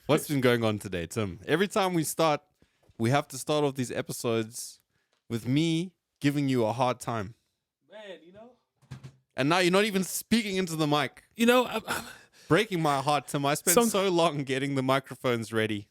What's been going on today, Tim? Every time we start, we have to start off these episodes with me giving you a hard time. Man, And now you're not even speaking into the mic. Breaking my heart, Tim. I spent so long getting the microphones ready.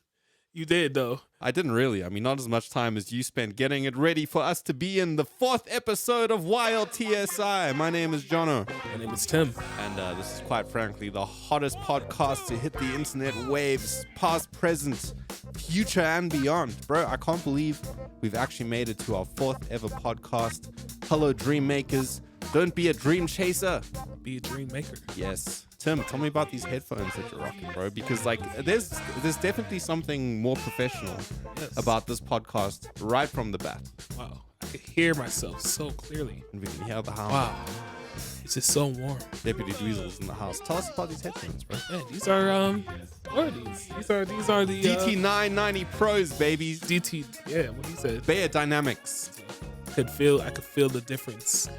You did, though. I didn't really. I mean, not as much time as you spent getting it ready for us to be in the 4th episode of YLTSI. My name is Jono. My name is Tim. And this is quite frankly the hottest podcast to hit the internet waves, past, present, future, and beyond. Bro, I can't believe we've actually made it to our 4th ever podcast. Hello, dream makers. Don't be a dream chaser. Be a dream maker. Yes. Tim, tell me about these headphones that you're rocking, bro. Because there's definitely something more professional about this podcast right from the bat. Wow. I can hear myself so clearly. And we can hear the hound. Wow. It's just so warm. Deputy Dweezil's in the house. Tell us about these headphones, bro. Man, these are what are these? These are the DT990 Pros, babies. Yeah, what he said. Bayer Dynamics. I could feel the difference.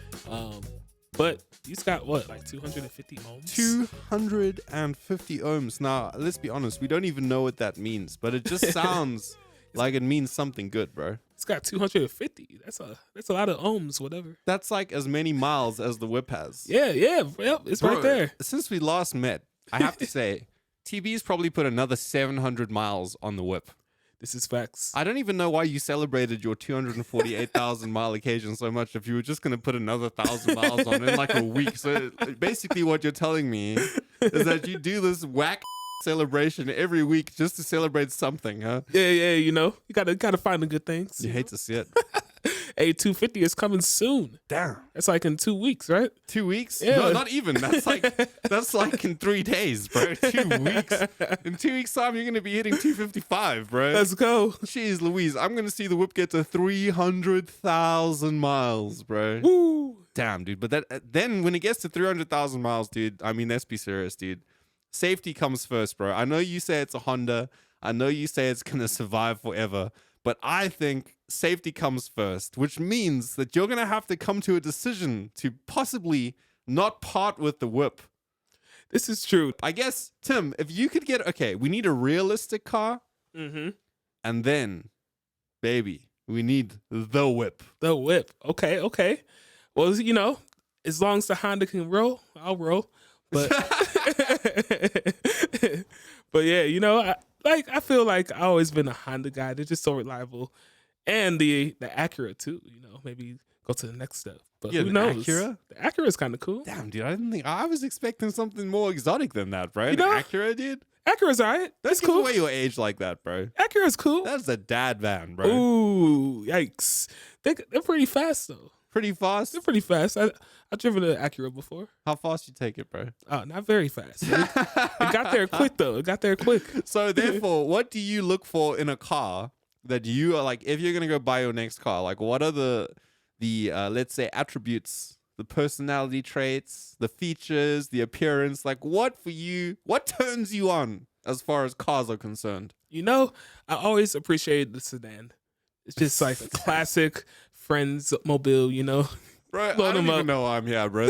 But these got what, like 250 ohms? 250 ohms. Now, let's be honest, we don't even know what that means, but it just sounds like it means something good, bro. It's got 250. That's a lot of ohms, whatever. That's like as many miles as the whip has. Yeah, it's bro, right there. Since we last met, I have to say, TB's probably put another 700 miles on the whip. This is facts. I don't even know why you celebrated your 248,000 mile occasion so much if you were just going to put another 1,000 miles on in like a week. So basically what you're telling me is that you do this whack celebration every week just to celebrate something, huh? Yeah, you gotta find the good things. You hate to see it. Hey, 250 is coming soon. Damn. That's like in 2 weeks, right? 2 weeks? Yeah. No, not even. That's like in 3 days, bro. 2 weeks. In 2 weeks' time, you're going to be hitting 255, bro. Let's go. Jeez Louise, I'm going to see the whip get to 300,000 miles, bro. Woo. Damn, dude. But then when it gets to 300,000 miles, dude, I mean, let's be serious, dude. Safety comes first, bro. I know you say it's a Honda. I know you say it's going to survive forever. But I think safety comes first, which means that you're going to have to come to a decision to possibly not part with the whip. This is true. I guess, Tim, if you could we need a realistic car. Mm-hmm. And then, baby, we need the whip. The whip. Okay. Well, as long as the Honda can roll, I'll roll. But, but yeah, I feel like I've always been a Honda guy. They're just so reliable. And the Acura too, maybe go to the next step. But who knows? Acura? The Acura is kind of cool. Damn, dude, I was expecting something more exotic than that, bro. The Acura, dude. Acura's alright. That's cool. cool. Way your age like that, bro. Acura's cool. That's a dad van, bro. Ooh, yikes. They're pretty fast though. Pretty fast? They're pretty fast. I've driven an Acura before. How fast you take it, bro? Oh, not very fast. It got there quick though. It got there quick. So therefore, what do you look for in a car that you are like, if you're gonna go buy your next car, like what are the let's say attributes, the personality traits, the features, the appearance, like what turns you on as far as cars are concerned? I always appreciate the sedan. It's just like a classic friend's mobile, Bro, I don't even know why I'm here, bro.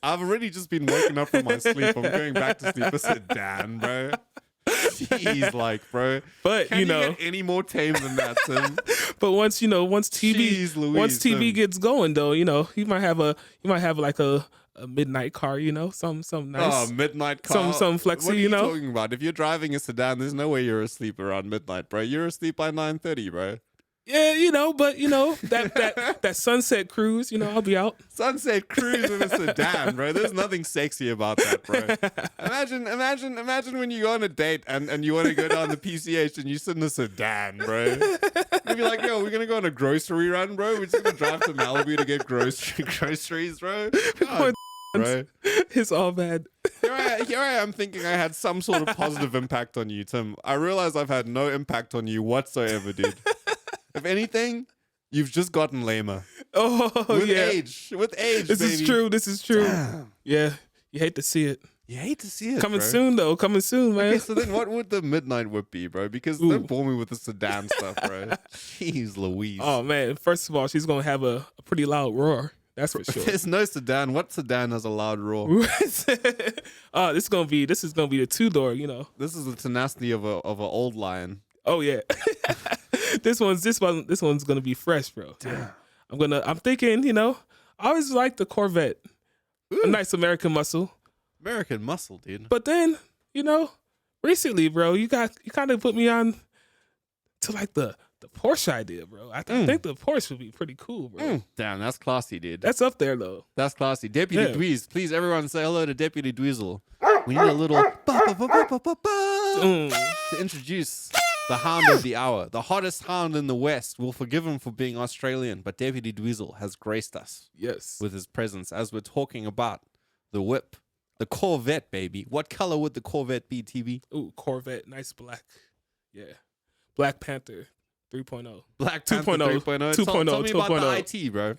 I've already just been woken up from my sleep. I'm going back to sleep. A sedan, bro. Jeez, bro. But Can you get any more tame than that, Tim? But once TV gets going, though, you might have like a midnight car, some nice. Oh, midnight car. Some flexy, What are you talking about? If you're driving a sedan, there's no way you're asleep around midnight, bro. You're asleep by 9:30, bro. Yeah, but that sunset cruise, I'll be out. Sunset cruise in a sedan, bro. There's nothing sexy about that, bro. Imagine when you go on a date and you want to go down the PCH and you sit in a sedan, bro. You'd be like, yo, we're gonna go on a grocery run, bro. We're just gonna drive to Malibu to get groceries, bro. God, bro. It's all bad. Here I am thinking I had some sort of positive impact on you, Tim. I realize I've had no impact on you whatsoever, dude. If anything, you've just gotten lamer. Oh, with age, baby. This is true. Damn. Yeah, you hate to see it. You hate to see it, Coming bro. soon, though. Coming soon, man. Okay, so then what would the midnight whip be, bro? Because don't bore me with the sedan stuff, bro. Jeez Louise. Oh, man. First of all, she's going to have a pretty loud roar. That's for sure. There's no sedan. What sedan has a loud roar? This is gonna be the 2-door. You know. This is the tenacity of an old lion. Oh yeah. This one's gonna be fresh, bro. Yeah. I'm thinking, you know, I always like the Corvette. Ooh. A nice American muscle. American muscle, dude. But then, you know, recently, bro, you kind of put me on to like the Porsche idea, bro. I think the Porsche would be pretty cool, bro. Damn, that's classy, dude. That's up there, though. That's classy. Deputy Dweez. Please, everyone say hello to Deputy Dweezil. We need a little to introduce the hound of the hour. The hottest hound in the West. We'll forgive him for being Australian, but Deputy Dweezil has graced us with his presence as we're talking about the whip. The Corvette, baby. What color would the Corvette be, TV? Ooh, Corvette. Nice black. Yeah. Black Panther 3.0. Black Panther 2.0. 2.0. Tell me about the IT, bro.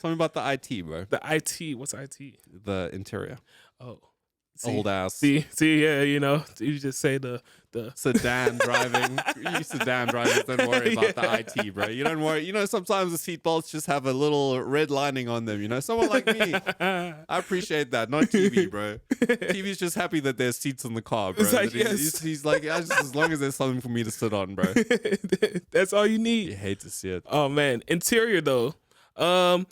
Tell me about the IT, bro. The IT. What's IT? The interior. Oh. Old ass. See, yeah, you know, you just say the sedan driving. You sedan drivers don't worry about the IT, bro. You don't worry. You know, sometimes the seat belts just have a little red lining on them. You know, someone like me, I appreciate that. Not TV, bro. TV's just happy that there's seats in the car, bro. It's like, he's like, as long as there's something for me to sit on, bro. That's all you need. You hate to see it. Oh man, interior though. I'm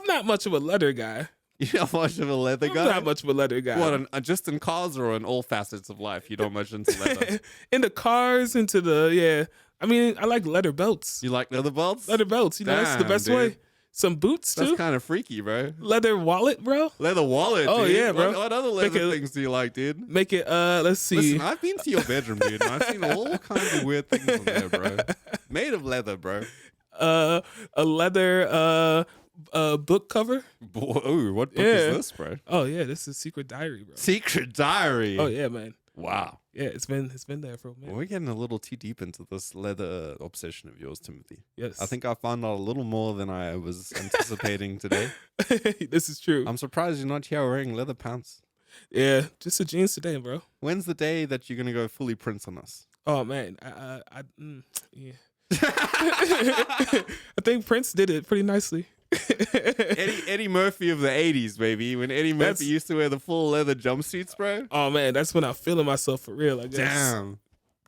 not much of a leather guy. You're not much of a leather guy? I'm not much of a leather guy. What, just in cars or in all facets of life? You don't much into leather? In the cars, into the, yeah. I mean, I like leather belts. You like leather belts? Leather belts. You know, that's the best way. Some boots, too. That's kind of freaky, bro. Leather wallet, bro. Leather wallet, oh, dude. yeah, bro. What other leather things do you like, dude? Make it, let's see. Listen, I've been to your bedroom, dude, and I've seen all kinds of weird things on there, bro. Made of leather, bro. A leather, book cover. Ooh, what book is this, bro? Oh yeah, this is Secret Diary, bro. Secret Diary. Oh yeah, man. Wow. Yeah, it's been there for a minute. Well, we're getting a little too deep into this leather obsession of yours, Timothy. Yes. I think I found out a little more than I was anticipating today. This is true. I'm surprised you're not here wearing leather pants. Yeah, just the jeans today, bro. When's the day that you're gonna go fully Prince on us? Oh man, yeah. I think Prince did it pretty nicely. Eddie Murphy of the 80s, baby. When Eddie Murphy used to wear the full leather jumpsuits, bro. Oh man, that's when I'm feeling myself for real, I guess. Damn.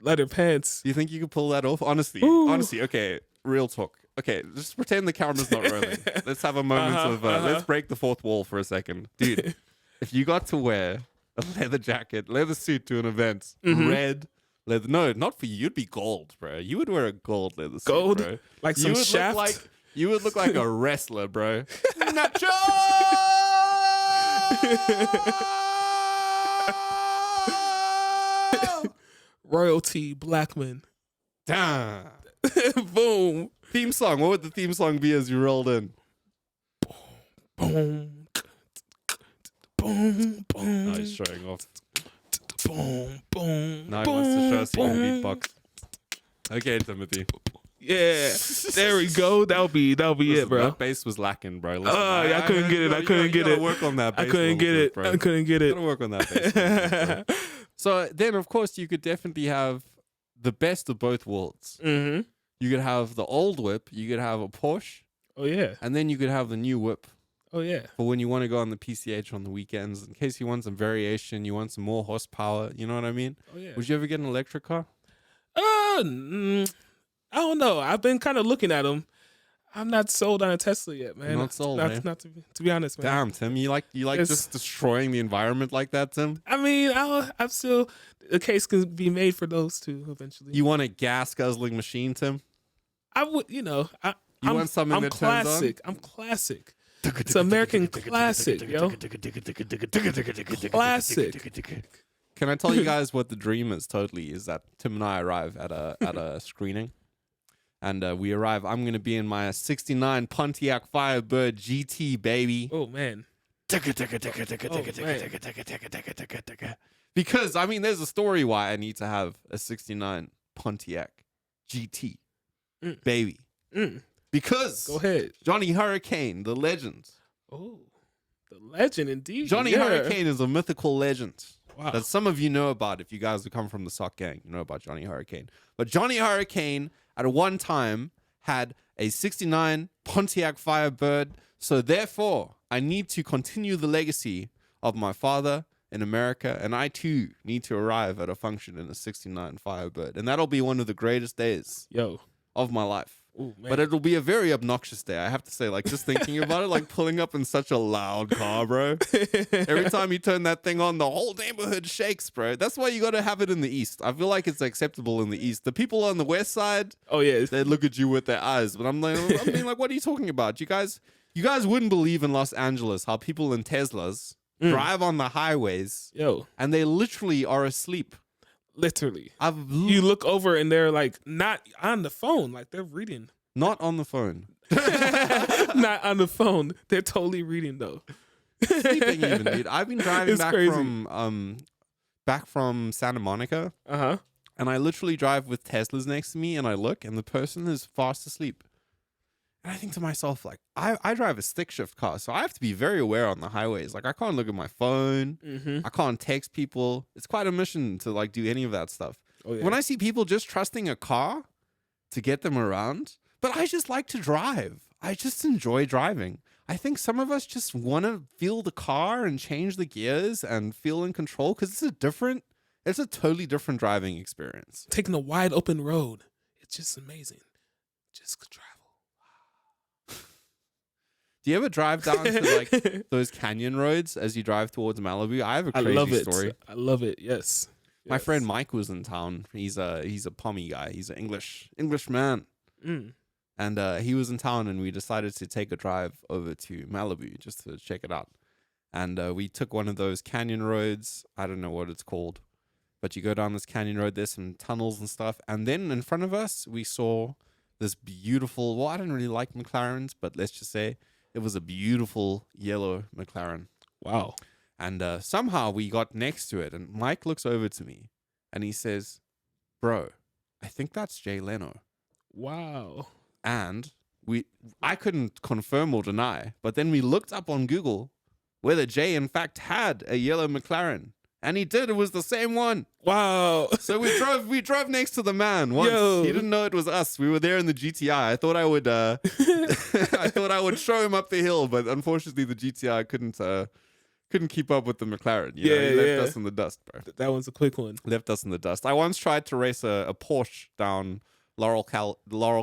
Leather pants. Do you think you could pull that off? Honestly, okay, real talk. Okay, just pretend the camera's not rolling. Let's have a moment of, let's break the fourth wall for a second. Dude, if you got to wear a leather jacket, leather suit to an event, red leather, no, not for you, you'd be gold, bro. You would wear a gold leather suit, gold? bro. Like some shaft? You would look like a wrestler, bro. Nacho! Royalty Blackman. Damn. Boom. Theme song. What would the theme song be as you rolled in? Boom. Boom. Boom. Oh, he's showing off. Boom. Boom. Now he wants to show us he can beatbox. Okay, Timothy. Yeah, there we go. That'll be Listen, it, bro. That bass was lacking, bro. Listen, I couldn't get it. I couldn't get it. Work on that bass. I couldn't get it. I couldn't get it. Gotta work on that bass. So then, of course, you could definitely have the best of both worlds. Mm-hmm. You could have the old whip. You could have a Porsche. Oh yeah. And then you could have the new whip. Oh yeah. For when you want to go on the PCH on the weekends, in case you want some variation, you want some more horsepower. You know what I mean? Oh yeah. Would you ever get an electric car? I don't know. I've been kind of looking at them. I'm not sold on a Tesla yet, man. Not sold, man. Not to be honest, man. Damn, Tim, you like just destroying the environment like that, Tim? I mean, I'm still. A case can be made for those two eventually. You want a gas guzzling machine, Tim? I would, you know. You want something that turns on? I'm classic. It's American classic, yo. Classic. Can I tell you guys what the dream is? Totally, is that Tim and I arrive at a screening. And we arrive. I'm going to be in my 69 Pontiac Firebird GT, baby. Oh, man. Because, I mean, there's a story why I need to have a 69 Pontiac GT, baby. Because go ahead, Johnny Hurricane, the legend. Oh, the legend indeed. Johnny Hurricane is a mythical legend. Wow. That some of you know about. If you guys who come from the sock gang, you know about Johnny Hurricane. But Johnny Hurricane at one time had a 69 Pontiac Firebird. So therefore, I need to continue the legacy of my father in America, and I too need to arrive at a function in a 69 Firebird. And that'll be one of the greatest days of my life. Ooh, man. But it'll be a very obnoxious day, I have to say. Like, just thinking about it, like pulling up in such a loud car, bro. Every time you turn that thing on, the whole neighborhood shakes, bro. That's why you got to have it in the East. I feel like it's acceptable in the East. The people on the West side, they look at you with their eyes. But I'm like, what are you talking about? You guys wouldn't believe in Los Angeles how people in Teslas drive on the highways, and they literally are asleep. Literally. You look over and they're like not on the phone, like they're reading. Not on the phone. Not on the phone. They're totally reading though. Sleeping even, dude. I've been driving back from Santa Monica. And I literally drive with Teslas next to me, and I look, and the person is fast asleep. And I think to myself, like, I drive a stick shift car, so I have to be very aware on the highways. Like, I can't look at my phone. I can't text people. It's quite a mission to, like, do any of that stuff. When I see people just trusting a car to get them around, but I just like to drive. I just enjoy driving. I think some of us just want to feel the car and change the gears and feel in control, because it's a totally different driving experience. Taking a wide open road, it's just amazing. Just travel. Do you ever drive down to like those canyon roads as you drive towards Malibu? I have a crazy story. I love it. Yes. My friend Mike was in town. He's a Pommy guy. He's an English man. And he was in town, and we decided to take a drive over to Malibu just to check it out. And we took one of those canyon roads. I don't know what it's called, but you go down this canyon road. There's some tunnels and stuff. And then in front of us, we saw this beautiful, well, I didn't really like McLarens, but let's just say it was a beautiful yellow McLaren. Wow. And somehow we got next to it, and Mike looks over to me and he says, "Bro, I think that's Jay Leno." Wow. And I couldn't confirm or deny, but then we looked up on Google whether Jay in fact had a yellow McLaren. And he did. It was the same one. Wow. So we drove next to the man once. Yo. He didn't know it was us. We were there in the GTI. I thought I would I would show him up the hill, but unfortunately the GTI couldn't keep up with the McLaren. He left us in the dust, bro. That one's a quick one. Left us in the dust. I once tried to race a Porsche down Laurel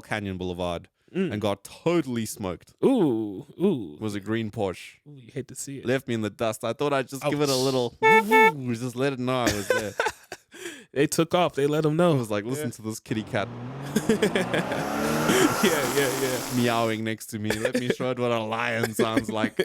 Canyon Boulevard and got totally smoked. Ooh. It was a green Porsche. Ooh, you hate to see it. Left me in the dust. I thought I'd just give it a little, just let it know I was there. They took off. They let them know. I was like, listen to this kitty cat. Yeah. Meowing next to me. Let me show it what a lion sounds like.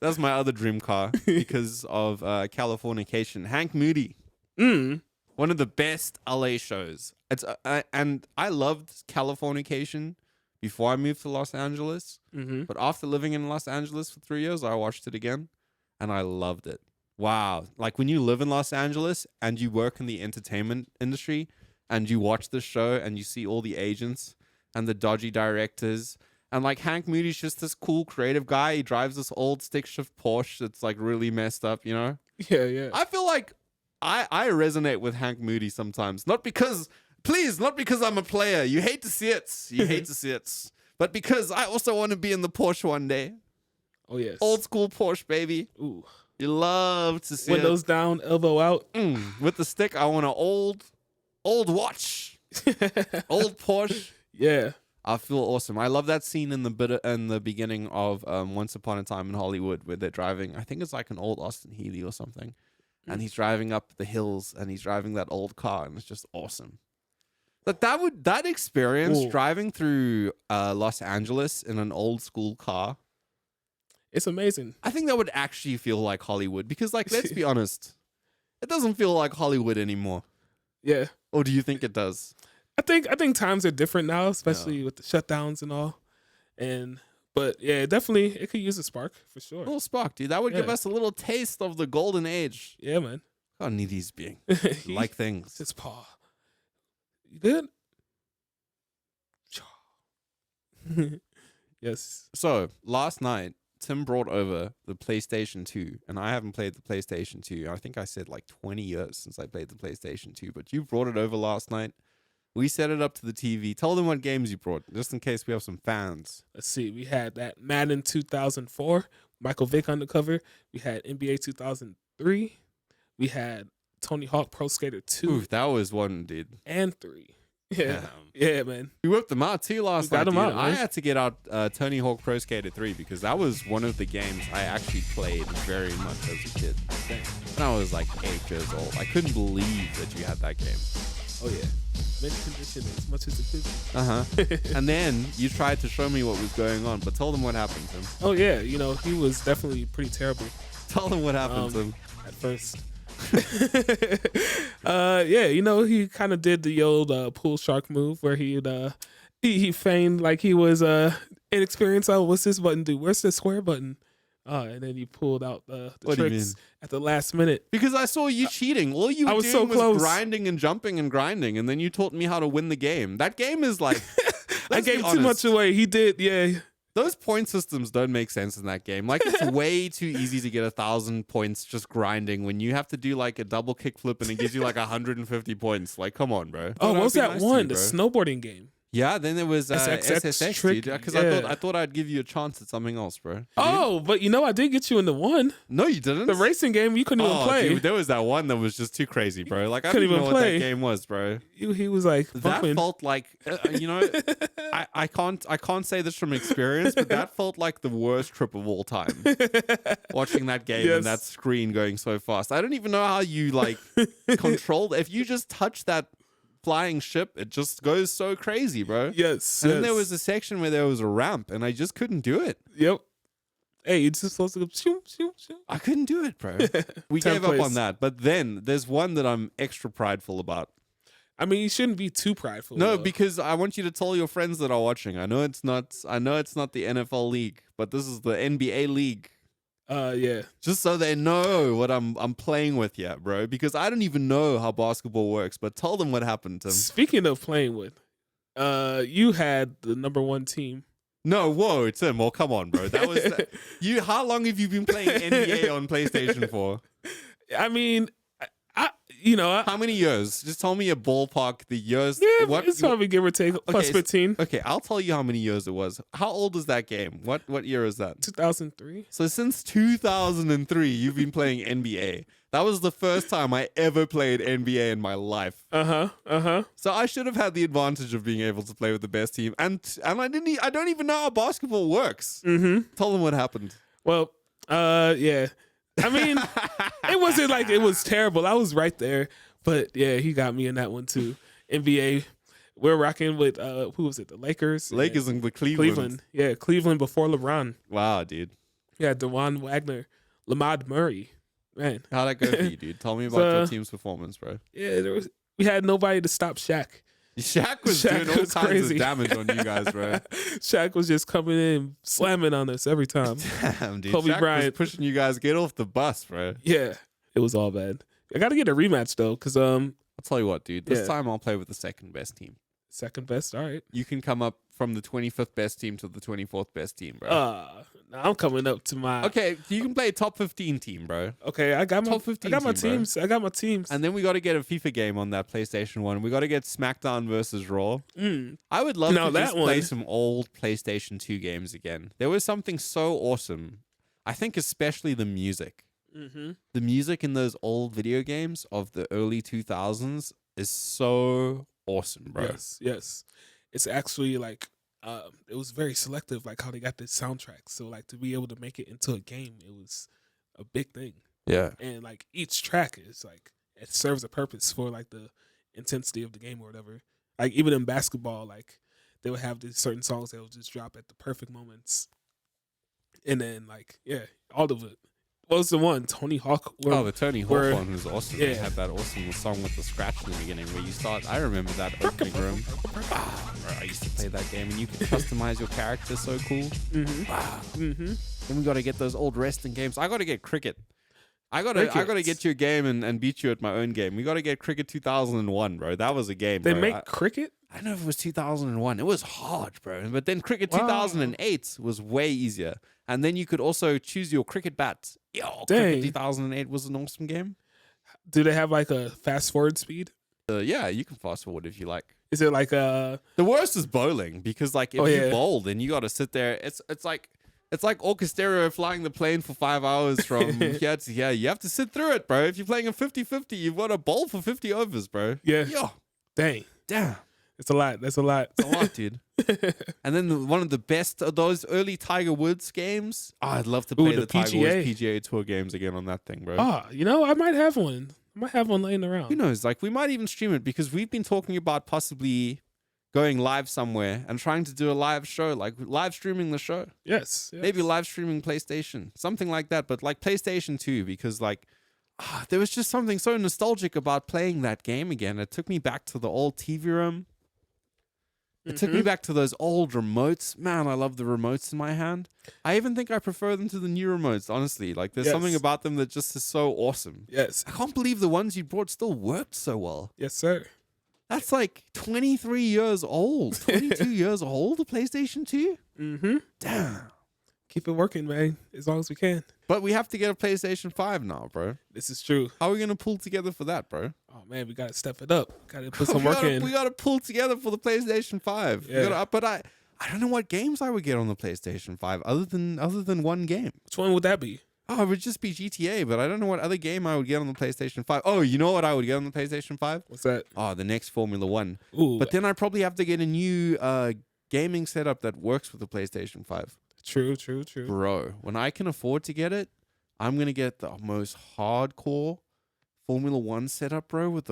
That's my other dream car because of Californication. Hank Moody. One of the best LA shows. It's and I loved Californication before I moved to Los Angeles. But after living in Los Angeles for 3 years, I watched it again and I loved it. Wow. Like when you live in Los Angeles and you work in the entertainment industry and you watch the show and you see all the agents and the dodgy directors, and like Hank Moody's just this cool creative guy. He drives this old stick shift Porsche that's like really messed up, you know? Yeah. I feel like I resonate with Hank Moody sometimes. Not because I'm a player. You hate to see it. But because I also want to be in the Porsche one day. Oh, yes. Old school Porsche, baby. Ooh. You love to see Windows down, elbow out. With the stick, I want an old watch. Old Porsche. Yeah. I feel awesome. I love that scene in the beginning of Once Upon a Time in Hollywood where they're driving. I think it's like an old Austin Healey or something. And he's driving up the hills and he's driving that old car and it's just awesome. But that experience driving through Los Angeles in an old school car, it's amazing. I think that would actually feel like Hollywood because, like, let's be honest, it doesn't feel like Hollywood anymore. Yeah. Or do you think it does? I think times are different now, especially with the shutdowns and all. But yeah, definitely it could use a spark for sure. A little spark, dude. That would give us a little taste of the golden age. Yeah, man. How neat he's being. Like things. His paw. You good? Yes. So last night, Tim brought over the PlayStation 2, and I haven't played the PlayStation 2. I think I said like 20 years since I played the PlayStation 2, but you brought it over last night. We set it up to the TV. Tell them what games you brought, just in case we have some fans. Let's see. We had that Madden 2004, Michael Vick on the cover. We had NBA 2003. We had Tony Hawk Pro Skater 2. Ooh, that was one, dude. And 3. Yeah. Damn. Yeah, man. We whipped them out too last night, got 'em dude. out, man. I had to get out Tony Hawk Pro Skater 3 because that was one of the games I actually played very much as a kid. When I was like 8 years old. I couldn't believe that you had that game. Oh, yeah. Mint condition as much as it could be. Uh-huh. And then you tried to show me what was going on, but tell them what happened to him. Oh, yeah. You know, he was definitely pretty terrible Tell them what happened to him. at first. Yeah, you know, he kind of did the old pool shark move where he feigned like he was inexperienced. Oh, what's this button do? Where's the square button? And then he pulled out the What do you tricks mean? at the last minute. Because I saw you cheating. All you I were was doing so was close. grinding and jumping and grinding, and then you taught me how to win the game. That game is like... I let's be gave too honest. much away. He did, yeah. Those point systems don't make sense in that game. Like, it's way too easy to get 1,000 points just grinding when you have to do like a double kickflip and it gives you like 150 points. Like, come on, bro. Oh, Don't what was be that nice to one? you, The bro. snowboarding game. Yeah, then there was SXX SSX, trick, dude. Because yeah. I thought I'd give you a chance at something else, bro. Did you? Oh, but you know, I did get you into one. No, you didn't. The racing game, you couldn't even Oh, play. dude, there was that one that was just too crazy, bro. Like, I Couldn't didn't even know even what play. that game was, bro. He was like, That bumping. felt like, you know, I can't say this from experience, but that felt like the worst trip of all time. Watching that game Yes. and that screen going so fast. I don't even know how you like control. If you just touch that flying ship, it just goes so crazy, bro. Yes. And then there yes. was a section where there was a ramp, and I just couldn't do it. Yep. Hey, you're just supposed to go shoot, shoot, shoot. I couldn't do it, bro. We 10th gave up place. on that. But then there's one that I'm extra prideful about. I mean, you shouldn't be too prideful. No, though. because I want you to tell your friends that are watching. I know it's not the NFL league, but this is the NBA league. Yeah. Just so they know what I'm playing with here, bro. Because I don't even know how basketball works, but tell them what happened to them. Speaking of playing with, you had the number 1 team. No, whoa, Tim. Well, come on, bro. That was you. How long have you been playing NBA on PlayStation for? I mean, you know, How many years? Just tell me a ballpark. The years. yeah, it's probably give or take plus 15. Okay, I'll tell you how many years it was. How old is that game? What year is that? 2003. So since 2003, you've been playing NBA. That was the first time I ever played NBA in my life. So I should have had the advantage of being able to play with the best team. And I don't even know how basketball works. Mm-hmm. Tell them what happened. Well, yeah. I mean, it wasn't like it was terrible. I was right there. But yeah, he got me in that one too. NBA, we're rocking with, who was it? The Lakers? Lakers and the Cleveland. Yeah, Cleveland before LeBron. Wow, dude. Yeah, DeJuan Wagner, Lamad Murray. Man. How'd that go for you, dude? Tell me about your team's performance, bro. Yeah, we had nobody to stop Shaq. Shaq was doing all was kinds crazy. of damage on you guys, bro. Shaq was just coming in, slamming on us every time. Damn, dude. Kobe Shaq Bryant. was pushing you guys. Get off the bus, bro. Yeah, it was all bad. I got to get a rematch though, because I'll tell you what, dude. This Yeah. time I'll play with the second best team. second best. All right. You can come up from the 25th best team to the 24th best team, bro. Now I'm coming up to my. Okay, you can play top 15 team, bro. Okay, I got my. Top 15 I got my team, bro. teams. I got my teams. And then we got to get a FIFA game on that PlayStation 1. We got to get SmackDown versus Raw. I would love Now to that just play one- some old PlayStation 2 games again. There was something so awesome. I think especially the music. Mm-hmm. The music in those old video games of the early 2000s is so awesome, bro. Yes. It's actually like it was very selective, like how they got the soundtrack. So like to be able to make it into a game, it was a big thing. Yeah. And like each track is like it serves a purpose for like the intensity of the game or whatever. Like even in basketball, like they would have these certain songs that would just drop at the perfect moments. And then like all of it. What was the one? Tony Hawk. The Tony Hawk one was awesome. Yeah. They had that awesome song with the scratch in the beginning where you start. I remember that opening room. Bro, I used to play that game and you could customize your character so cool. Mm-hmm. Wow. Mm-hmm. Then we got to get those old wrestling games. I got to get cricket. I got to get you a game and beat you at my own game. We got to get Cricket 2001, bro. That was a game. They bro. make cricket? I don't know if it was 2001. It was hard, bro. But then Cricket Wow. 2008 was way easier. And then you could also choose your cricket bat. Yo, Dang. Cricket 2008 was an awesome game. Do they have like a fast forward speed? Yeah, you can fast forward if you like. Is it like The worst is bowling because like if you bowl, then you got to sit there. It's like Orchestereo flying the plane for 5 hours from here to here. You have to sit through it, bro. If you're playing a 50-50, you've got to bowl for 50 overs, bro. Yeah. Yo. Damn. It's a lot. That's a lot. It's a lot, dude. And then one of the best of those early Tiger Woods games. Oh, I'd love to play the Tiger Woods PGA Tour games again on that thing, bro. Oh, I might have one. I might have one laying around. Who knows? Like, we might even stream it because we've been talking about possibly going live somewhere and trying to do a live show, like live streaming the show. Yes. Maybe live streaming PlayStation, something like that. But like PlayStation 2, because like there was just something so nostalgic about playing that game again. It took me back to the old TV room. It took me back to those old remotes. Man, I love the remotes in my hand. I even think I prefer them to the new remotes, honestly. Like, there's something about them that just is so awesome. Yes. I can't believe the ones you brought still worked so well. Yes, sir. That's like 23 years old. 22 years old, the PlayStation 2? Mm-hmm. Damn. Keep it working, man, as long as we can. But we have to get a PlayStation 5 now, bro. This is true. How are we going to pull together for that, bro? Oh, man, we got to step it up. Got to put some work in. We got to pull together for the PlayStation 5. Yeah. But I don't know what games I would get on the PlayStation 5 other than one game. Which one would that be? Oh, it would just be GTA, but I don't know what other game I would get on the PlayStation 5. Oh, you know what I would get on the PlayStation 5? What's that? Oh, the next Formula 1. Ooh. But then I probably have to get a new gaming setup that works with the PlayStation 5. True. Bro, when I can afford to get it, I'm going to get the most hardcore Formula 1 setup, bro, with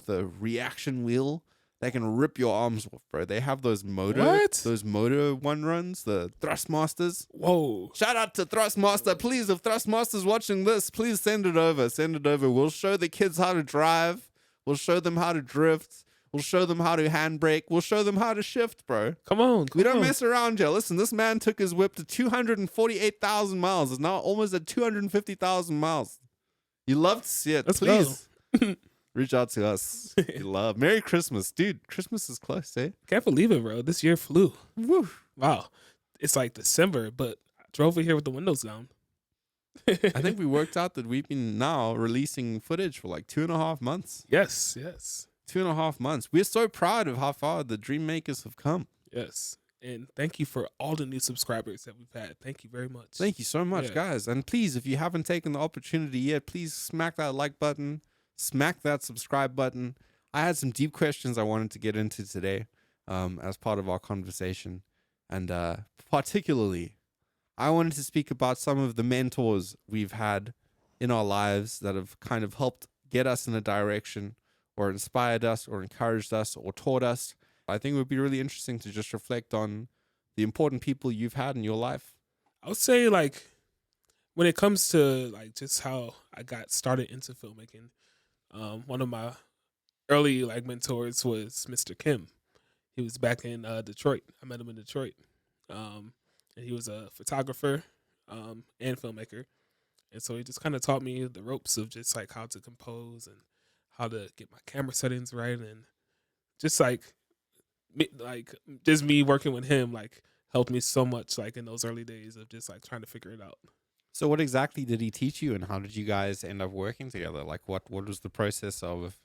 a reaction wheel that can rip your arms off, bro. They have those Moto 1 runs, the Thrustmasters. Whoa. Shout out to Thrustmaster. Please, if Thrustmaster's watching this, please send it over. Send it over. We'll show the kids how to drive. We'll show them how to drift. We'll show them how to handbrake. We'll show them how to shift, bro. Come on. We don't mess around here. Listen, this man took his whip to 248,000 miles. It's now almost at 250,000 miles. You love to see it. Let's Please reach out to us. You love. Merry Christmas. Dude, Christmas is close, eh? Can't believe it, bro. This year flew. Woo. Wow. It's like December, but I drove over here with the windows down. I think we worked out that we've been now releasing footage for like 2.5 months. Yes. 2.5 months. We're so proud of how far the Dream Makers have come. Yes. And thank you for all the new subscribers that we've had. Thank you very much. Thank you so much, guys. And please, if you haven't taken the opportunity yet, please smack that like button, smack that subscribe button. I had some deep questions I wanted to get into today as part of our conversation. And particularly, I wanted to speak about some of the mentors we've had in our lives that have kind of helped get us in a direction or inspired us or encouraged us or taught us. I think it would be really interesting to just reflect on the important people you've had in your life. I would say, like, when it comes to like just how I got started into filmmaking, one of my early like mentors was Mr. Kim. He was back in Detroit. I met him in Detroit. And he was a photographer and filmmaker. And so he just kind of taught me the ropes of just like how to compose and how to get my camera settings right, and just like me working with him like helped me so much like in those early days of just like trying to figure it out. So what exactly did he teach you, and how did you guys end up working together? Like what was the process of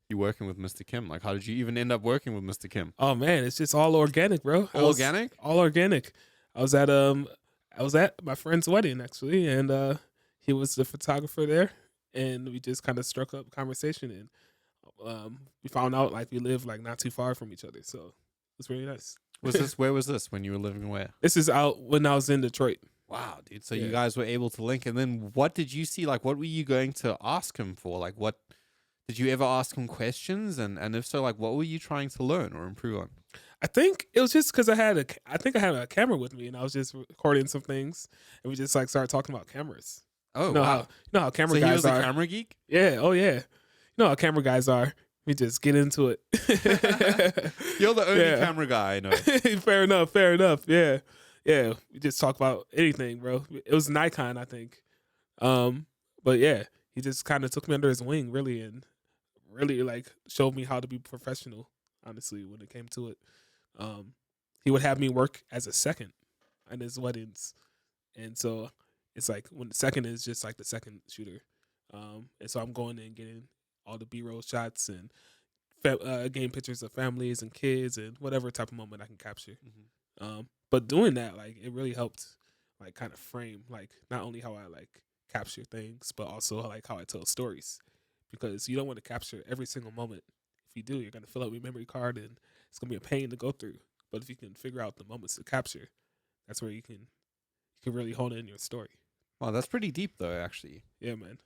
you working with Mr. Kim? Like how did you even end up working with Mr. Kim? Oh man, it's just all organic, bro. All organic? All organic. I was at my friend's wedding actually, and he was the photographer there. And we just kind of struck up conversation, and we found out like we live like not too far from each other, so it was really nice. Where was this when you were living where? This is out when I was in Detroit. Wow, dude! So you guys were able to link, and then what did you see? Like, what were you going to ask him for? Like, what did you ever ask him questions? And if so, like, what were you trying to learn or improve on? I think it was just because I had a camera with me, and I was just recording some things, and we just like started talking about cameras. Oh, you know wow. how camera so guys he was are. a camera geek? Yeah. Oh, yeah. You know how camera guys are. We just get into it. You're the only camera guy I know. Fair enough. Yeah. We just talk about anything, bro. It was Nikon, I think. But yeah, he just kind of took me under his wing, really, and really like showed me how to be professional. Honestly, when it came to it, he would have me work as a second at his weddings, and so. It's like when the second is just like the second shooter. And so I'm going in and getting all the B-roll shots and game pictures of families and kids and whatever type of moment I can capture. Mm-hmm. But doing that, like, it really helped, like, kind of frame, like, not only how I, like, capture things, but also, like, how I tell stories. Because you don't want to capture every single moment. If you do, you're going to fill up your memory card, and it's going to be a pain to go through. But if you can figure out the moments to capture, that's where you can really hone in your story. Wow, that's pretty deep, though, actually. Yeah, man.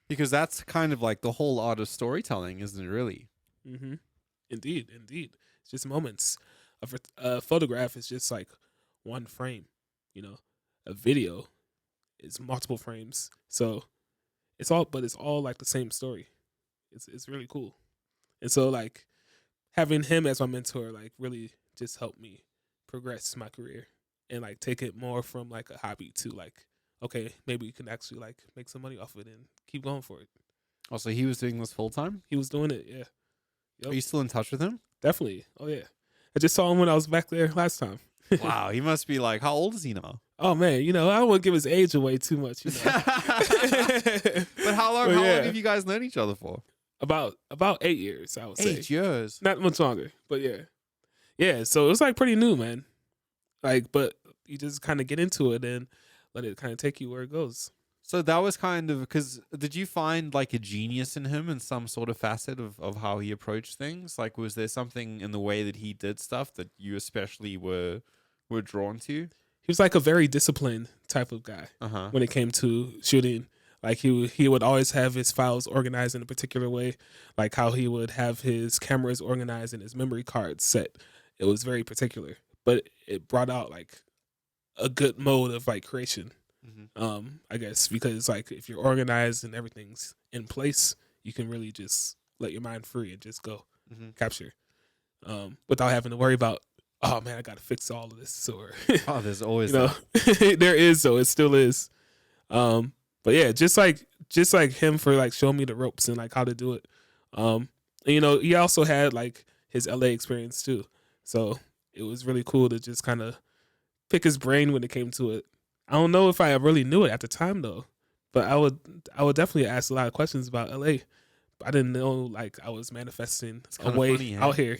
Because that's kind of like the whole art of storytelling, isn't it, really? Mm-hmm. Indeed. It's just moments. A photograph is just like one frame, you know. A video is multiple frames, so it's all like the same story. It's really cool, and so like having him as my mentor like really just helped me progress my career and like take it more from like a hobby to like, okay, maybe you can actually like make some money off of it and keep going for it. Also, he was doing this full time? He was doing it, yeah. Yep. Are you still in touch with him? Definitely. Oh yeah. I just saw him when I was back there last time. Wow, he must be like, how old is he now? Oh man, I don't want to give his age away too much. But how long have you guys known each other for? About 8 years, I would say. 8 years. Not much longer, but yeah. Yeah, so it was like pretty new, man. Like, but you just kind of get into it and let it kind of take you where it goes. So that was kind of, because did you find like a genius in him in some sort of facet of how he approached things? Like, was there something in the way that he did stuff that you especially were drawn to? He was like a very disciplined type of guy when it came to shooting. Like he would always have his files organized in a particular way, like how he would have his cameras organized and his memory cards set. It was very particular, but it brought out like a good mode of like creation. I guess because like if you're organized and everything's in place, you can really just let your mind free and just go capture, without having to worry about, oh man, I got to fix all of this, or there's always there is, so it still is. But yeah, just like him for like showing me the ropes and like how to do it. And, he also had like his LA experience too, so it was really cool to just kind of pick his brain when it came to it. I don't know if I really knew it at the time though, but I would definitely ask a lot of questions about LA. I didn't know like I was manifesting a way funny, out here,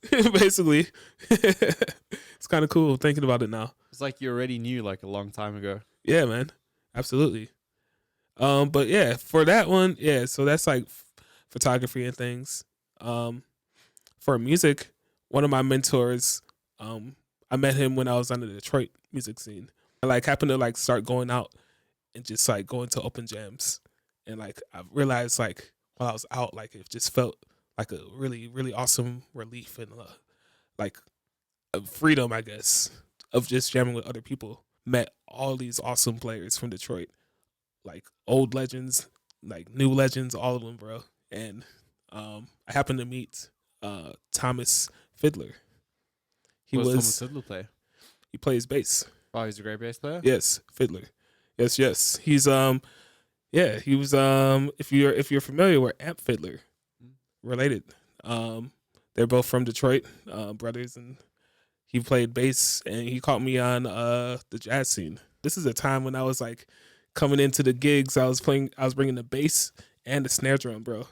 basically. It's kind of cool thinking about it now. It's like you already knew like a long time ago. Yeah, man. Absolutely. But yeah, for that one, yeah, so that's like photography and things. For music, one of my mentors, I met him when I was on the Detroit music scene. I like happened to like start going out and just like going to open jams, and like I realized like while I was out, like it just felt like a really, really awesome relief and like a freedom, I guess, of just jamming with other people. Met all these awesome players from Detroit, like old legends, like new legends, all of them, bro. And I happened to meet Thomas Fiddler. Thomas Fiddler play? He plays bass. Oh, he's a great bass player? Yes, Fiddler. Yes. He's he was if you're familiar with Amp Fiddler, related. They're both from Detroit, brothers, and he played bass and he caught me on the jazz scene. This is a time when I was like coming into the gigs. I was bringing the bass and the snare drum, bro.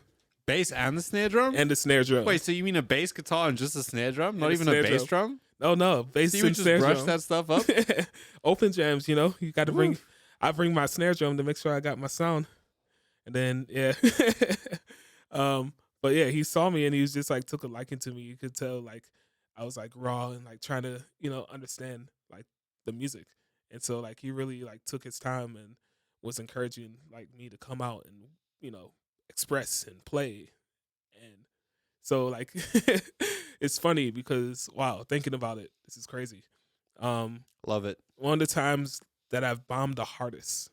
Bass and the snare drum? And the snare drum. Wait, so you mean a bass guitar and just a snare drum? Not even a bass drum? No, bass so you would just brush that stuff up? Open jams, you got to bring. I bring my snare drum to make sure I got my sound, and then yeah. But yeah, he saw me and he was just like took a liking to me. You could tell like I was like raw and like trying to understand like the music, and so like he really like took his time and was encouraging like me to come out and express and play. And so like it's funny because wow, thinking about it, this is crazy. Love it. One of the times that I've bombed the hardest.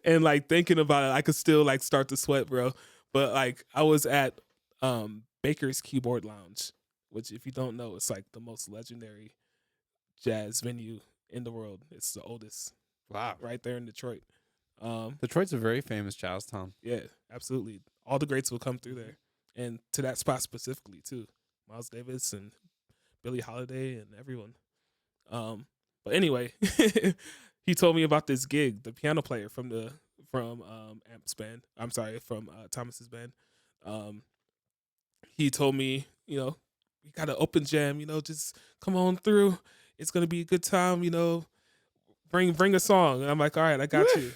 And like thinking about it, I could still like start to sweat, bro. But like I was at Baker's Keyboard Lounge, which if you don't know, it's like the most legendary jazz venue in the world. It's the oldest. Wow. Right there in Detroit. Detroit's a very famous jazz town. Yeah, absolutely. All the greats will come through there. And to that spot specifically too. Miles Davis and Billie Holiday and everyone. But anyway, he told me about this gig, the piano player from Amp's band. I'm sorry, from Thomas's band. he told me, you got an open jam, just come on through. It's gonna be a good time, bring a song. And I'm like, all right, I got you.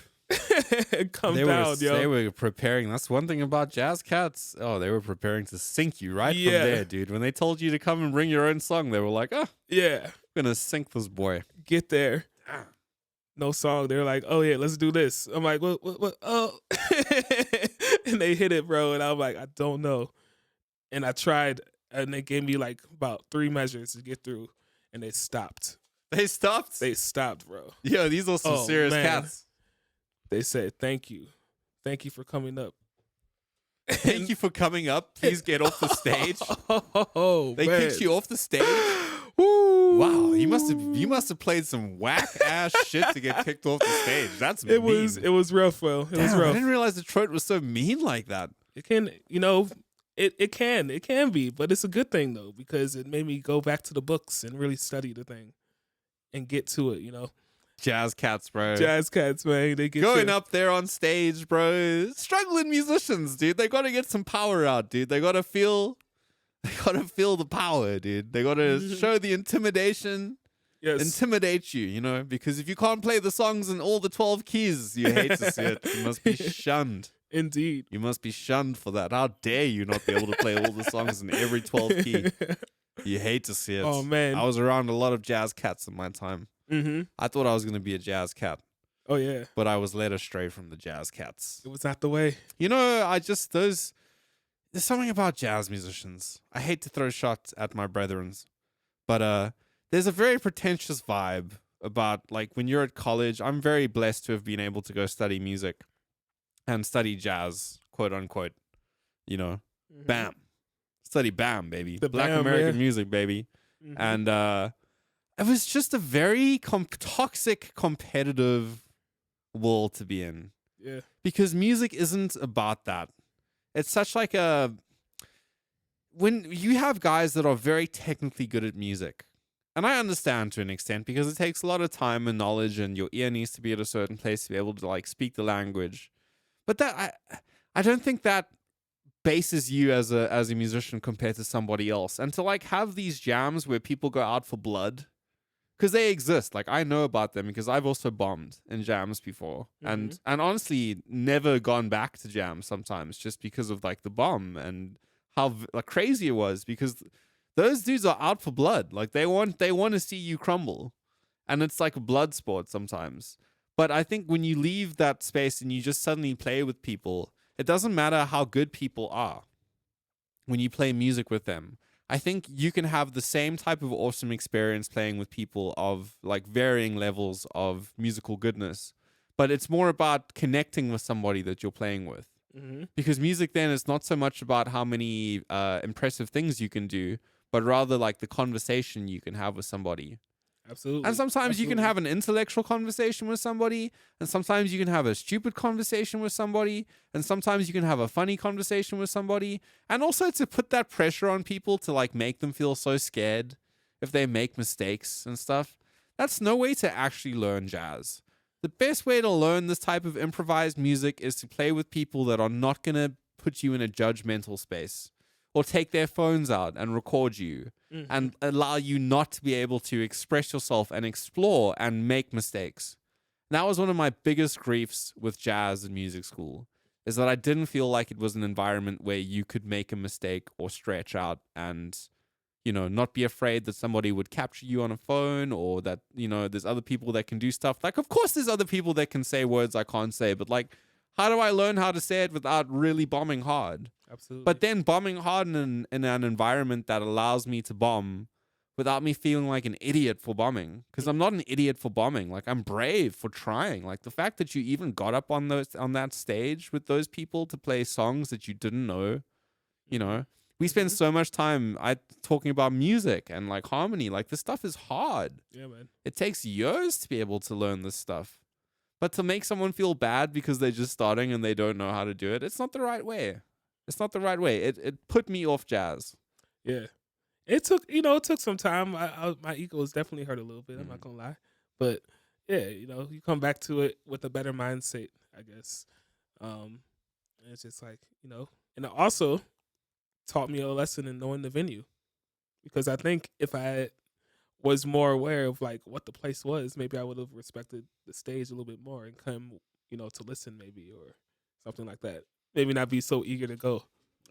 Come down, yo. They were preparing. That's one thing about Jazz Cats. Oh, they were preparing to sink you right from there, dude. When they told you to come and bring your own song, they were like, oh, yeah, I'm gonna sink this boy. Get there. No song. They're like, oh yeah, let's do this. I'm like, what? Oh, and they hit it, bro. And I'm like, I don't know. And I tried, and they gave me like about 3 measures to get through, and they stopped. They stopped? They stopped, bro. Yo, these are some serious cats. They said, thank you. Thank you for coming up. Thank you for coming up. Please get off the stage. They kicked you off the stage? Woo. Wow, you must have played some whack ass shit to get kicked off the stage. That's mean. It was rough, Will. It was rough. I didn't realize Detroit was so mean like that. It can, it can be, but it's a good thing though, because it made me go back to the books and really study the thing and get to it, Jazz Cats, bro. Jazz Cats, man. They get going up there on stage, bro. Struggling musicians, dude. They got to get some power out, dude. They got to feel the power, dude. They got to show the intimidation. Yes. Intimidate you, because if you can't play the songs in all the 12 keys, you hate to see it. You must be shunned. Indeed. You must be shunned for that. How dare you not be able to play all the songs in every 12 key? You hate to see it. Oh, man. I was around a lot of jazz cats in my time. Mm-hmm. I thought I was going to be a jazz cat. Oh, yeah. But I was led astray from the jazz cats. It was not the way. There's something about jazz musicians. I hate to throw shots at my brethrens, but there's a very pretentious vibe about, like, when you're at college. I'm very blessed to have been able to go study music and study jazz, quote unquote, Mm-hmm. Bam. Study BAM, baby. The Black BAM, American yeah. music, baby. Mm-hmm. And it was just a very toxic, competitive world to be in. Yeah. Because music isn't about that. It's such like when you have guys that are very technically good at music, and I understand to an extent because it takes a lot of time and knowledge, and your ear needs to be at a certain place to be able to like speak the language. But that I don't think that bases you as a musician compared to somebody else. And to like have these jams where people go out for blood, because they exist. Like, I know about them because I've also bombed in jams before, and honestly never gone back to jams sometimes just because of like the bomb and how like crazy it was, because those dudes are out for blood. Like, they want to see you crumble, and it's like a blood sport sometimes. But I think when you leave that space and you just suddenly play with people, it doesn't matter how good people are. When you play music with them, I think you can have the same type of awesome experience playing with people of like varying levels of musical goodness. But it's more about connecting with somebody that you're playing with. Mm-hmm. Because music then is not so much about how many impressive things you can do, but rather like the conversation you can have with somebody. Absolutely. And sometimes you can have an intellectual conversation with somebody, and sometimes you can have a stupid conversation with somebody, and sometimes you can have a funny conversation with somebody. And also to put that pressure on people to like make them feel so scared if they make mistakes and stuff. That's no way to actually learn jazz. The best way to learn this type of improvised music is to play with people that are not going to put you in a judgmental space or take their phones out and record you. And allow you not to be able to express yourself and explore and make mistakes. That was one of my biggest griefs with jazz and music school, is that I didn't feel like it was an environment where you could make a mistake or stretch out and, not be afraid that somebody would capture you on a phone, or that, there's other people that can do stuff. Like, of course there's other people that can say words I can't say, but like, how do I learn how to say it without really bombing hard? Absolutely. But then bombing hard in an environment that allows me to bomb without me feeling like an idiot for bombing. Because I'm not an idiot for bombing. Like, I'm brave for trying. Like, the fact that you even got up on that stage with those people to play songs that you didn't know, we spend so much time talking about music and like harmony. Like, this stuff is hard. Yeah, man. It takes years to be able to learn this stuff. But to make someone feel bad because they're just starting and they don't know how to do it, it's not the right way. It's not the right way. It put me off jazz. Yeah. It took some time. My ego was definitely hurt a little bit. I'm not going to lie. But yeah, you come back to it with a better mindset, I guess. And it's just like, and also taught me a lesson in knowing the venue. Because I think if I was more aware of like what the place was, maybe I would have respected the stage a little bit more and come, to listen maybe or something like that. Maybe not be so eager to go.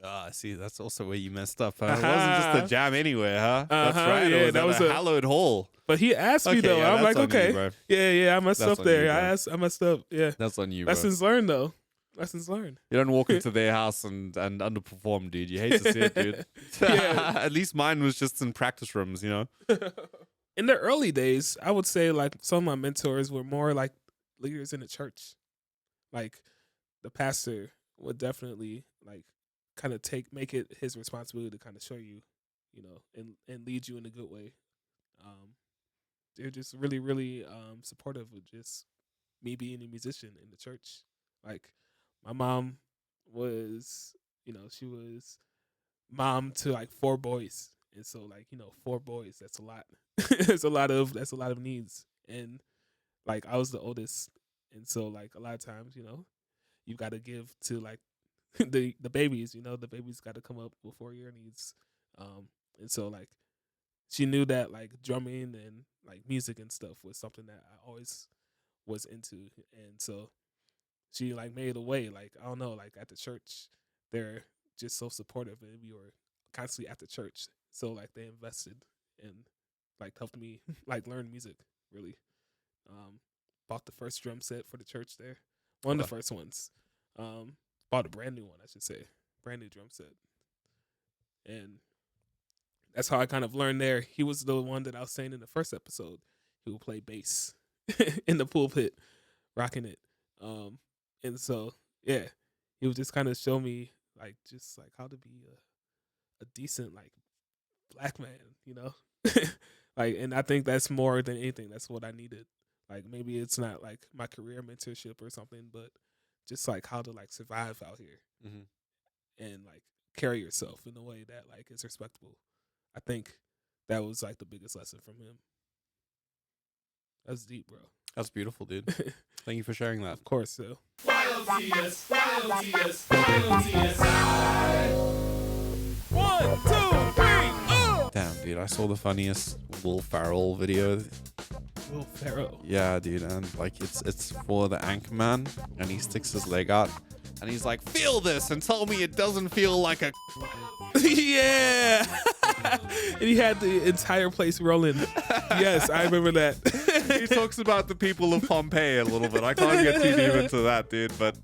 Ah, see, that's also where you messed up. Huh? It wasn't just a jam anywhere, huh? That's right. Yeah, it was that was a hallowed hall. But he asked me though. Yeah, I'm like, okay, you, bro. yeah, I messed That's up on you, there. bro. I messed up. Yeah, That's on you, bro. lessons learned though. Lessons learned. You don't walk into their house and underperform, dude. You hate to see it, dude. Yeah. At least mine was just in practice rooms, In the early days, I would say like some of my mentors were more like leaders in the church. Like the pastor would definitely like kind of make it his responsibility to kind of show you, and lead you in a good way. They're just really, really supportive of just me being a musician in the church. Like my mom was, she was mom to like 4 boys. And so like, 4 boys, that's a lot. that's a lot of needs. And like I was the oldest. And so like a lot of times, you got to give to like the babies, the babies got to come up before your needs. And so like she knew that like drumming and like music and stuff was something that I always was into. And so she like made a way, like, I don't know, like at the church, they're just so supportive and we were constantly at the church. So like they invested and like helped me like learn music really. Bought the first drum set for the church there. One of the first ones. Bought a brand new one, I should say. Brand new drum set. And that's how I kind of learned there. He was the one that I was saying in the first episode. He would play bass in the pulpit, rocking it. And so, yeah, he would just kind of show me like just like how to be a decent like black man, like, and I think that's more than anything. That's what I needed. Like maybe it's not like my career mentorship or something, but just like how to like survive out here and like carry yourself in a way that like is respectable. I think that was like the biggest lesson from him. That's deep, bro. That's beautiful, dude. Thank you for sharing that. Of course, so. YLTS. 1, 2, 3, Damn, dude, I saw the funniest Will Ferrell video. Will Ferrell. Yeah, dude, and like it's for the Anchorman, and he sticks his leg out, and he's like, "Feel this, and tell me it doesn't feel like a." Yeah. And he had the entire place rolling. Yes, I remember that. He talks about the people of Pompeii a little bit. I can't get too deep into that, dude, but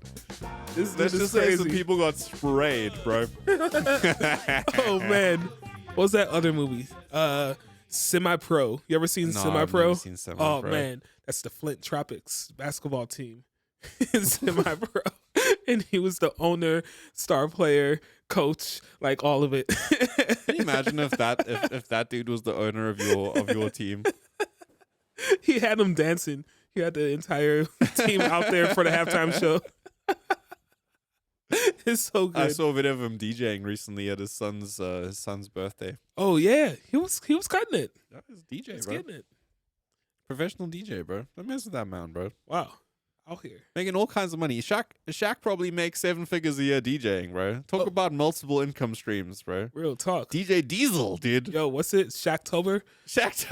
let's just say some people got sprayed, bro. Oh man, what was that other movie? Semi-Pro. You ever seen Semi-Pro? I've never seen Semi-Pro. Oh man, that's the Flint Tropics basketball team. Semi-Pro, and he was the owner, star player, coach, like all of it. Can you imagine if that dude was the owner of your team? He had them dancing. He had the entire team out there for the halftime show. It's so good. I saw a video of him DJing recently at his son's birthday. Oh yeah, he was cutting it. That is DJ, He's bro. getting it. Professional DJ, bro. Don't mess with that man, bro. Wow, out here. Making all kinds of money. Shaq probably makes 7 figures a year DJing, bro. Talk about multiple income streams, bro. Real talk. DJ Diesel, dude. Yo, what's it? Shacktober? Shaq.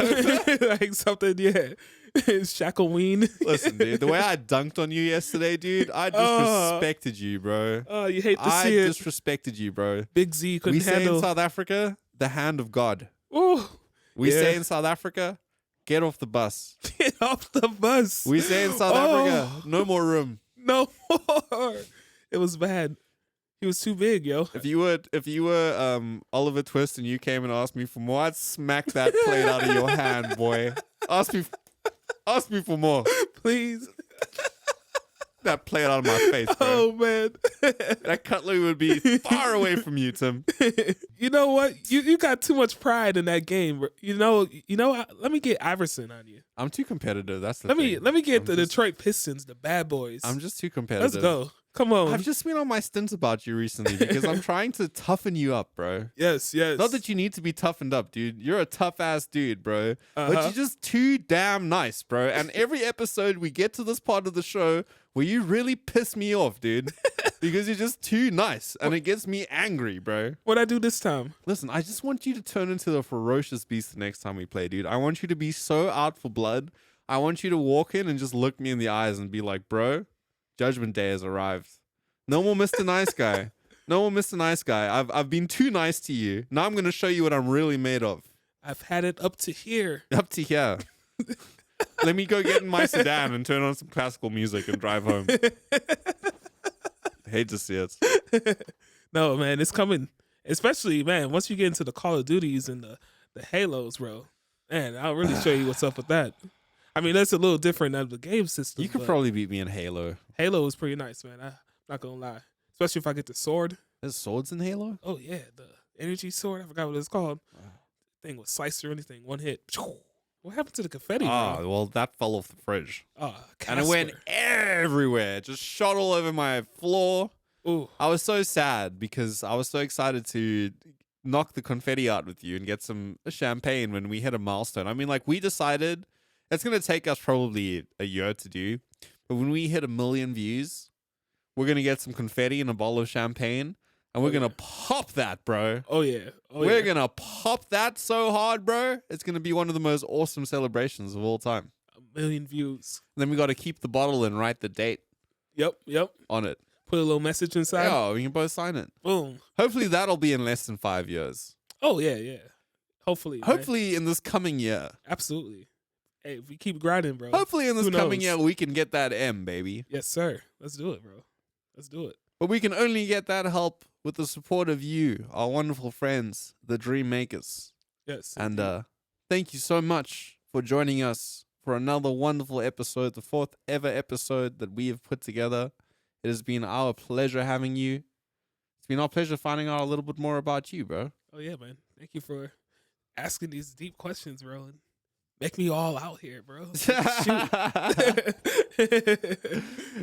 Like something, yeah. Shackoween. Listen, dude. The way I dunked on you yesterday, dude, I disrespected you, bro. Oh, you hate to I see it. disrespected you, bro. Big Z couldn't We say handle. in South Africa, the hand of God. Ooh, We yeah. say in South Africa, get off the bus. Get off the bus. We say in South Africa, no more room. No more. It was bad. He was too big, yo. If you were Oliver Twist and you came and asked me for more, I'd smack that plate out of your hand, boy. Ask me for more. Please. That plate out of my face, bro. Oh man. That cutlery would be far away from you, Tim. You know what? You got too much pride in that game. Bro. You know. Let me get Iverson on you. I'm too competitive. That's the Let thing. me get the Detroit Pistons, the bad boys. I'm just too competitive. Let's go. Come on. I've just been on my stints about you recently because I'm trying to toughen you up, bro. Yes. Not that you need to be toughened up, dude. You're a tough ass dude, bro. But Uh-huh. you're just too damn nice, bro. And every episode we get to this part of the show where you really piss me off, dude. Because you're just too nice. And it gets me angry, bro. What'd I do this time? Listen, I just want you to turn into the ferocious beast the next time we play, dude. I want you to be so out for blood. I want you to walk in and just look me in the eyes and be like, bro, Judgment Day has arrived. No more Mr. Nice Guy. No more Mr. Nice Guy. I've been too nice to you. Now I'm going to show you what I'm really made of. I've had it up to here. Up to here. Let me go get in my sedan and turn on some classical music and drive home. Hate to see it. No, man, it's coming. Especially, man, once you get into the Call of Duties and the Halos, bro. Man, I'll really show you what's up with that. I mean, that's a little different than the game system. You could probably beat me in Halo. Halo is pretty nice, man. I'm not going to lie. Especially if I get the sword. There's swords in Halo? Oh, yeah. The energy sword. I forgot what it's called. Thing with slice through anything. One hit. What happened to the confetti, Ah, bro? well, that fell off the fridge. Oh, And it went everywhere. Just shot all over my floor. Ooh. I was so sad because I was so excited to knock the confetti out with you and get some champagne when we hit a milestone. I mean, like, we decided it's going to take us probably a year to do. But when we hit 1 million views, we're going to get some confetti and a bottle of champagne. And we're going to pop that, bro. Oh, yeah. We're going to pop that so hard, bro. It's going to be one of the most awesome celebrations of all time. 1 million views. Then we got to keep the bottle and write the date Yep. on it. Put a little message inside. Yeah, we can both sign it. Boom. Hopefully that'll be in less than 5 years. Oh, yeah. Hopefully. Man. Hopefully in this coming year. Absolutely. Hey, if we keep grinding, bro. Hopefully in this who coming knows? year we can get that M, baby. Yes, sir. Let's do it, bro. Let's do it. But we can only get that help with the support of you, our wonderful friends, the Dream Makers. Yes. And thank you so much for joining us for another wonderful episode, the 4th ever episode that we have put together. It has been our pleasure having you. It's been our pleasure finding out a little bit more about you, bro. Oh, yeah, man. Thank you for asking these deep questions, bro. And make me all out here, bro.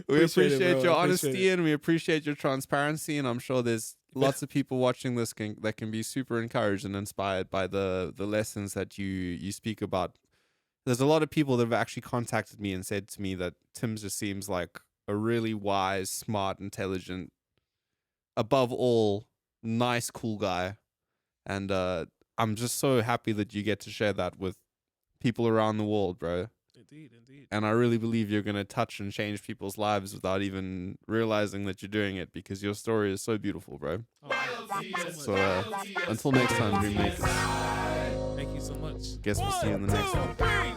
We appreciate bro. your I honesty appreciate it. and we appreciate your transparency. And I'm sure there's lots of people watching this that can be super encouraged and inspired by the lessons that you speak about. There's a lot of people that have actually contacted me and said to me that Tim just seems like a really wise, smart, intelligent, above all, nice, cool guy. And I'm just so happy that you get to share that with people around the world, bro. Indeed. And I really believe you're going to touch and change people's lives without even realizing that you're doing it because your story is so beautiful, bro. Oh, thank you so So until next time, Dream Makers. Thank you so much. Guess we'll see you in the next one.